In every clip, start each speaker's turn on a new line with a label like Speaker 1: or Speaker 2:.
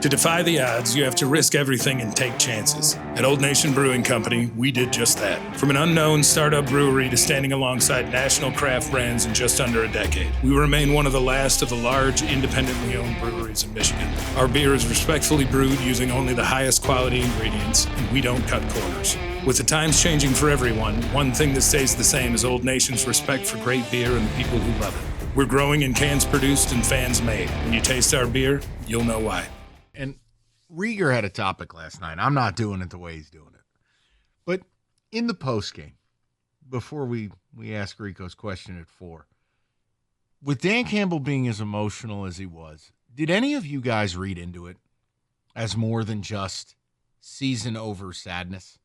Speaker 1: To defy the odds, you have to risk everything and take chances. At Old Nation Brewing Company, we did just that. From an unknown startup brewery to standing alongside national craft brands in just under a decade, we remain one of the last of the large, independently owned breweries in Michigan. Our beer is respectfully brewed using only the highest quality ingredients, and we don't cut corners. With the times changing for everyone, one thing that stays the same is Old Nation's respect for great beer and the people who love it. We're growing in cans produced and fans made. When you taste our beer, you'll know why.
Speaker 2: And Rieger had a topic last night. I'm not doing it the way he's doing it. But in the postgame, before we ask Rico's question at 4, with Dan Campbell being as emotional as he was, did any of you guys read into it as more than just season over sadness?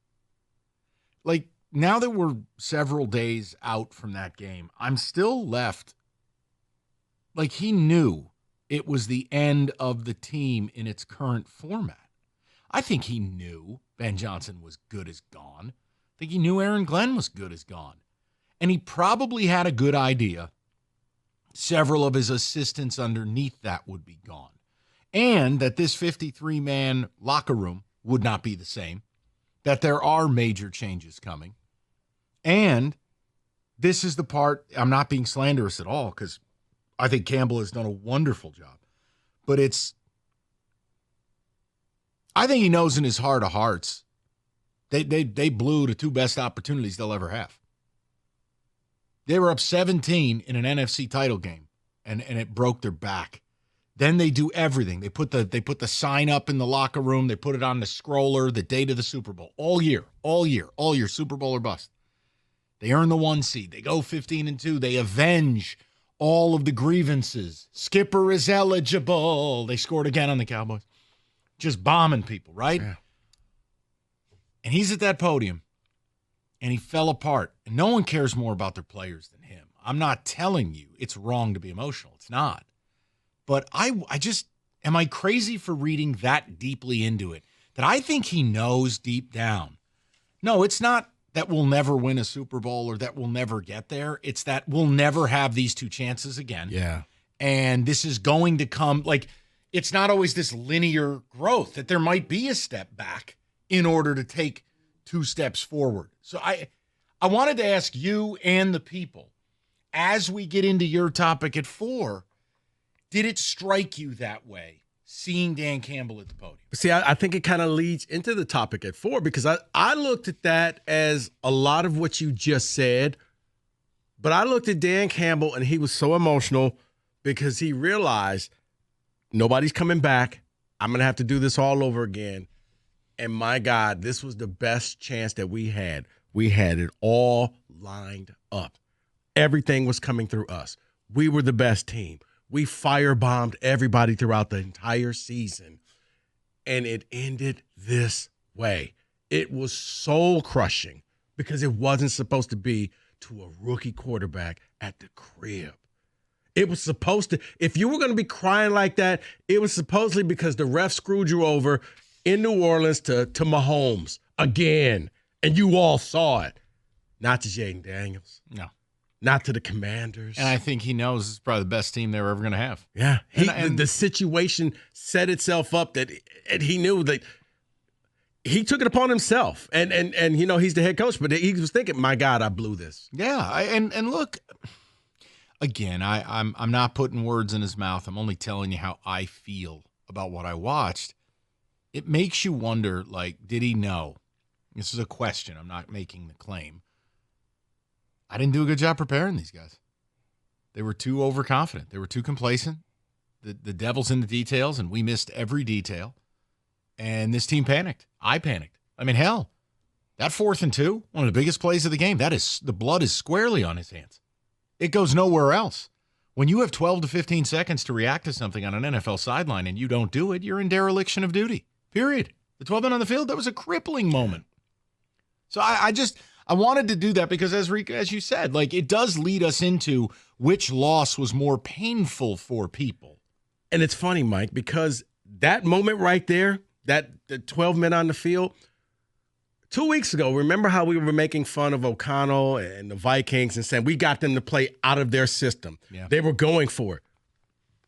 Speaker 2: Like, now that we're several days out from that game, I'm still left, like, he knew it was the end of the team in its current format. I think he knew Ben Johnson was good as gone. I think he knew Aaron Glenn was good as gone. And he probably had a good idea several of his assistants underneath that would be gone. And that this 53-man locker room would not be the same. That there are major changes coming. And this is the part, I'm not being slanderous at all, because I think Campbell has done a wonderful job. But I think he knows in his heart of hearts, they blew the 2 best opportunities they'll ever have. They were up 17 in an NFC title game, and it broke their back. Then they do everything. They put the sign up in the locker room. They put it on the scroller the date of the Super Bowl. All year, Super Bowl or bust. They earn the 1 seed. They go 15-2. They avenge all of the grievances. Skipper is eligible. They scored again on the Cowboys. Just bombing people, right? Yeah. And he's at that podium, and he fell apart. And no one cares more about their players than him. I'm not telling you it's wrong to be emotional. It's not. But I just, am I crazy for reading that deeply into it? That I think he knows deep down. No, it's not that we'll never win a Super Bowl or that we'll never get there. It's that we'll never have these 2 chances again.
Speaker 3: Yeah.
Speaker 2: And this is going to come, like, it's not always this linear growth, that there might be a step back in order to take 2 steps forward. So I wanted to ask you and the people, as we get into your topic at 4, did it strike you that way, seeing Dan Campbell at the podium?
Speaker 3: See, I think it kind of leads into the topic at 4, because I looked at that as a lot of what you just said, but I looked at Dan Campbell and he was so emotional because he realized nobody's coming back. I'm going to have to do this all over again. And my God, this was the best chance that we had. We had it all lined up. Everything was coming through us. We were the best team. We firebombed everybody throughout the entire season, and it ended this way. It was soul-crushing because it wasn't supposed to be to a rookie quarterback at the crib. It was supposed to, if you were going to be crying like that, it was supposedly because the ref screwed you over in New Orleans to Mahomes again, and you all saw it. Not to Jaden Daniels.
Speaker 2: No.
Speaker 3: Not to the Commanders.
Speaker 2: And I think he knows this is probably the best team they're ever going to have.
Speaker 3: Yeah. The situation set itself up that he knew that he took it upon himself. And you know, he's the head coach, but he was thinking, my God, I blew this.
Speaker 2: Yeah. And look, again, I'm not putting words in his mouth. I'm only telling you how I feel about what I watched. It makes you wonder, like, did he know? This is a question. I'm not making the claim. I didn't do a good job preparing these guys. They were too overconfident. They were too complacent. The devil's in the details, and we missed every detail. And this team panicked. I panicked. I mean, hell, that 4th and 2, one of the biggest plays of the game, the blood is squarely on his hands. It goes nowhere else. When you have 12 to 15 seconds to react to something on an NFL sideline and you don't do it, you're in dereliction of duty, period. The 12 men on the field, that was a crippling moment. So I wanted to do that because, as Rico, as you said, like, it does lead us into which loss was more painful for people.
Speaker 3: And it's funny, Mike, because that moment right there, the 12 men on the field, 2 weeks ago, remember how we were making fun of O'Connell and the Vikings and saying we got them to play out of their system.
Speaker 2: Yeah.
Speaker 3: They were going for it.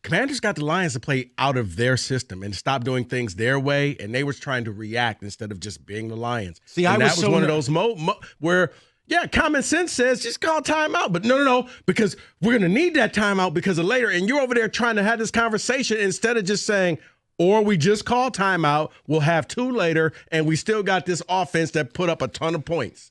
Speaker 3: Commanders got the Lions to play out of their system and stop doing things their way, and they was trying to react instead of just being the Lions.
Speaker 2: See,
Speaker 3: and that was one of those where, yeah, common sense says just call timeout. But no, because we're going to need that timeout because of later. And you're over there trying to have this conversation instead of just saying, or we just call timeout, we'll have 2 later, and we still got this offense that put up a ton of points.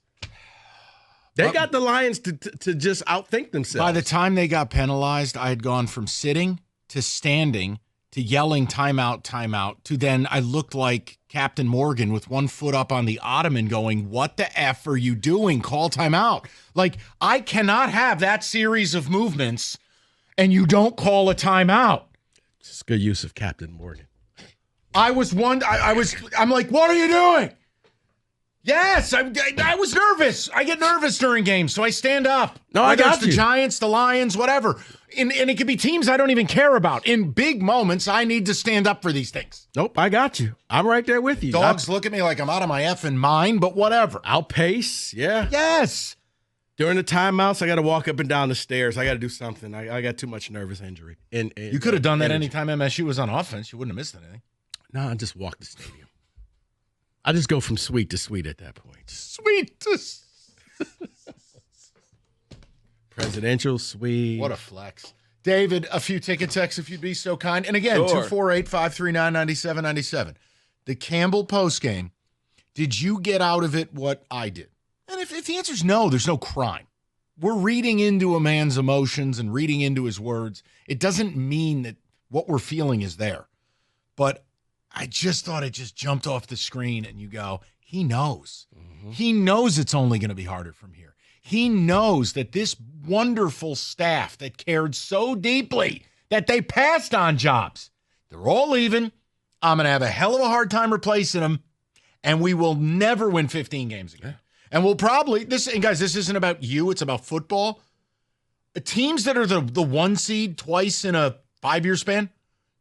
Speaker 3: They got the Lions to just outthink themselves.
Speaker 2: By the time they got penalized, I had gone from sitting to standing to yelling timeout, to then I looked like Captain Morgan with one foot up on the ottoman going, what the F are you doing? Call timeout. Like, I cannot have that series of movements and you don't call a timeout.
Speaker 3: It's good use of Captain Morgan.
Speaker 2: I'm like, what are you doing? Yes, I was nervous. I get nervous during games, so I stand up.
Speaker 3: No, I got
Speaker 2: you. The Giants, the Lions, whatever. And it could be teams I don't even care about. In big moments, I need to stand up for these things.
Speaker 3: Nope, I got you. I'm right there with you.
Speaker 2: Dogs look at me like I'm out of my effing mind, but whatever.
Speaker 3: I'll pace, yeah.
Speaker 2: Yes.
Speaker 3: During the timeouts, I got to walk up and down the stairs. I got to do something. I got too much nervous injury. And
Speaker 2: you could have done that anytime MSU was on offense. You wouldn't have missed anything.
Speaker 3: No, I just walked the stadium. I just go from suite to suite at that point.
Speaker 2: Suite to
Speaker 3: presidential suite.
Speaker 2: What a flex. David, a few ticket texts if you'd be so kind. And again,
Speaker 3: Sure.
Speaker 2: 248-539-9797. The Campbell postgame, did you get out of it what I did? And if the answer is no, there's no crime. We're reading into a man's emotions and reading into his words. It doesn't mean that what we're feeling is there. But I just thought it just jumped off the screen and you go, he knows. Mm-hmm. He knows it's only going to be harder from here. He knows that this wonderful staff that cared so deeply that they passed on jobs, they're all leaving. I'm going to have a hell of a hard time replacing them, and we will never win 15 games again. Yeah. And we'll probably, and guys, this isn't about you, it's about football. Teams that are the 1 seed twice in a 5-year span,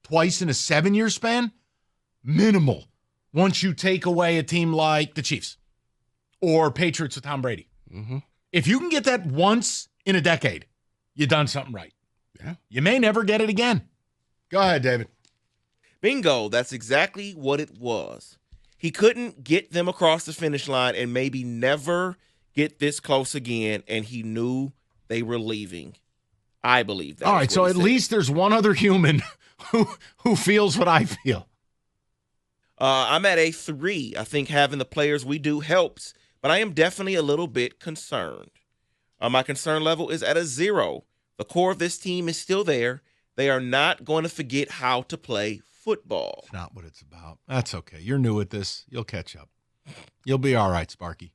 Speaker 2: twice in a 7-year span, minimal once you take away a team like the Chiefs or Patriots with Tom Brady.
Speaker 3: Mm-hmm.
Speaker 2: If you can get that once in a decade, you've done something right.
Speaker 3: Yeah.
Speaker 2: You may never get it again. Go ahead, David.
Speaker 4: Bingo. That's exactly what it was. He couldn't get them across the finish line and maybe never get this close again, and he knew they were leaving. I believe that.
Speaker 2: All right, so at least there's one other human who feels what I feel.
Speaker 4: I'm at a 3. I think having the players we do helps, but I am definitely a little bit concerned. My concern level is at a 0. The core of this team is still there. They are not going to forget how to play football.
Speaker 2: It's not what it's about. That's okay. You're new at this. You'll catch up. You'll be all right, Sparky.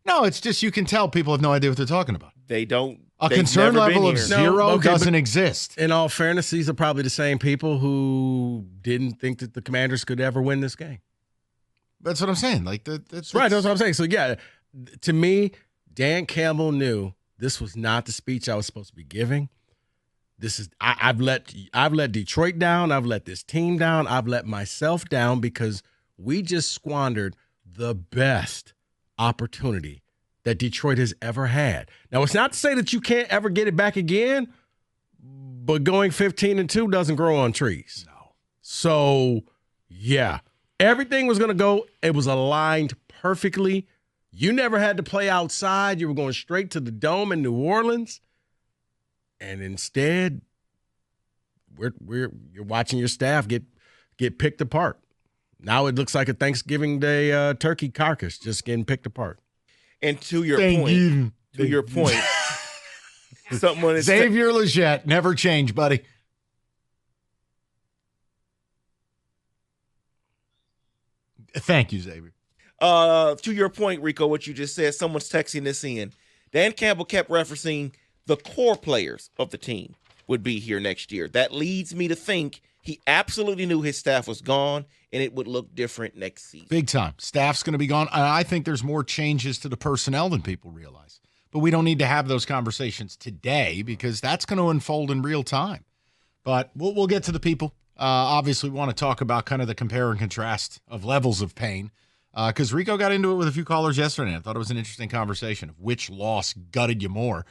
Speaker 2: No, it's just you can tell people have no idea what they're talking about.
Speaker 4: They don't.
Speaker 2: A concern level of 0 doesn't exist.
Speaker 3: In all fairness, these are probably the same people who didn't think that the Commanders could ever win this game.
Speaker 2: That's what I'm saying. Like that's
Speaker 3: right. That's what I'm saying. So yeah, to me, Dan Campbell knew this was not the speech I was supposed to be giving. This is I've let Detroit down. I've let this team down. I've let myself down because we just squandered the best opportunity that Detroit has ever had. Now, it's not to say that you can't ever get it back again, but going 15-2 doesn't grow on trees.
Speaker 2: No.
Speaker 3: So, yeah, everything was going to go. It was aligned perfectly. You never had to play outside. You were going straight to the Dome in New Orleans. And instead, you're watching your staff get picked apart. Now it looks like a Thanksgiving Day turkey carcass just getting picked apart.
Speaker 4: And to your point, someone is
Speaker 2: Xavier Legette, never change, buddy. Thank you, Xavier.
Speaker 4: To your point, Rico, what you just said, someone's texting this in. Dan Campbell kept referencing the core players of the team would be here next year. That leads me to think he absolutely knew his staff was gone and it would look different next season.
Speaker 2: Big time. Staff's going to be gone. I think there's more changes to the personnel than people realize. But we don't need to have those conversations today because that's going to unfold in real time. But we'll get to the people. Obviously, we want to talk about kind of the compare and contrast of levels of pain because Rico got into it with a few callers yesterday. I thought it was an interesting conversation of which loss gutted you more.